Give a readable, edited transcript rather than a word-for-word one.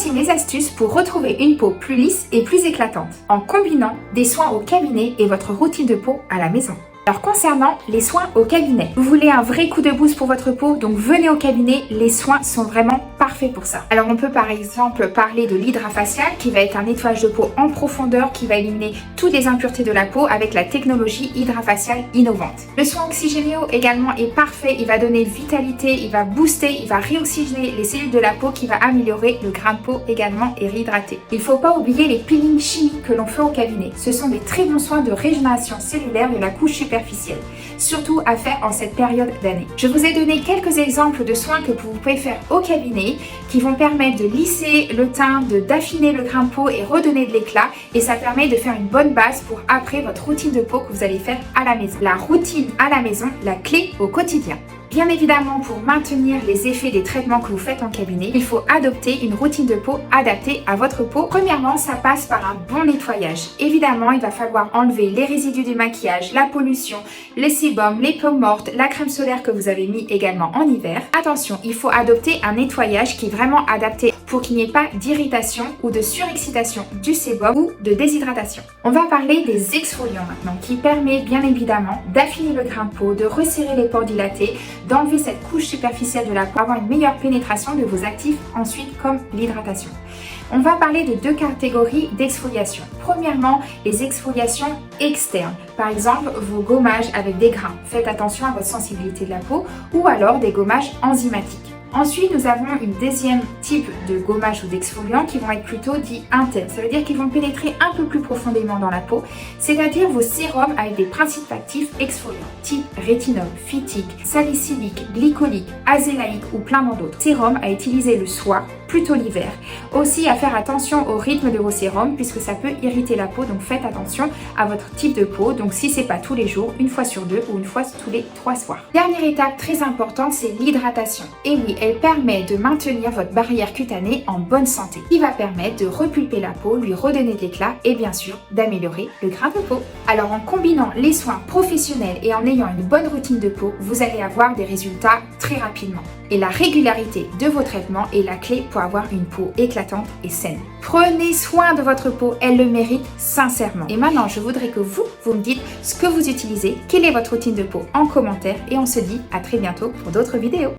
Voici mes astuces pour retrouver une peau plus lisse et plus éclatante en combinant des soins au cabinet et votre routine de peau à la maison. Alors concernant les soins au cabinet, vous voulez un vrai coup de boost pour votre peau, donc venez au cabinet, les soins sont vraiment parfaits pour ça. Alors on peut par exemple parler de l'hydrafacial qui va être un nettoyage de peau en profondeur qui va éliminer toutes les impuretés de la peau avec la technologie hydrafaciale innovante. Le soin oxygénéo également est parfait, il va donner vitalité, il va booster, il va réoxygéner les cellules de la peau qui va améliorer le grain de peau également et réhydrater. Il ne faut pas oublier les peelings chimiques que l'on fait au cabinet. Ce sont des très bons soins de régénération cellulaire de la couche superficielle, surtout à faire en cette période d'année. Je vous ai donné quelques exemples de soins que vous pouvez faire au cabinet qui vont permettre de lisser le teint, d'affiner le grain de peau et redonner de l'éclat, et ça permet de faire une bonne base pour après votre routine de peau que vous allez faire à la maison. La routine à la maison, la clé au quotidien. Bien évidemment, pour maintenir les effets des traitements que vous faites en cabinet, il faut adopter une routine de peau adaptée à votre peau. Premièrement, ça passe par un bon nettoyage. Évidemment, il va falloir enlever les résidus du maquillage, la pollution, les sébums, les peaux mortes, la crème solaire que vous avez mis également en hiver. Attention, il faut adopter un nettoyage qui est vraiment adapté pour qu'il n'y ait pas d'irritation ou de surexcitation du sébum ou de déshydratation. On va parler des exfoliants maintenant, qui permet bien évidemment d'affiner le grain de peau, de resserrer les pores dilatés, d'enlever cette couche superficielle de la peau pour avoir une meilleure pénétration de vos actifs ensuite comme l'hydratation. On va parler de deux catégories d'exfoliation. Premièrement, les exfoliations externes. Par exemple, vos gommages avec des grains. Faites attention à votre sensibilité de la peau, ou alors des gommages enzymatiques. Ensuite, nous avons une deuxième type de gommage ou d'exfoliants qui vont être plutôt dits internes. Ça veut dire qu'ils vont pénétrer un peu plus profondément dans la peau, c'est-à-dire vos sérums avec des principes actifs exfoliants, type rétinol, phytique, salicylique, glycolique, azélaïque ou plein d'autres. Sérum à utiliser le soir, plutôt l'hiver. Aussi à faire attention au rythme de vos sérums puisque ça peut irriter la peau, donc faites attention à votre type de peau. Donc si c'est pas tous les jours, une fois sur deux ou une fois tous les 3 soirs. Dernière étape très importante, c'est l'hydratation. Et oui, elle permet de maintenir votre barrière cutanée en bonne santé, qui va permettre de repulper la peau, lui redonner de l'éclat et bien sûr d'améliorer le grain de peau. Alors en combinant les soins professionnels et en ayant une bonne routine de peau, vous allez avoir des résultats très rapidement. Et la régularité de vos traitements est la clé pour avoir une peau éclatante et saine. Prenez soin de votre peau, elle le mérite sincèrement. Et maintenant, je voudrais que vous me dites ce que vous utilisez, quelle est votre routine de peau en commentaire et on se dit à très bientôt pour d'autres vidéos.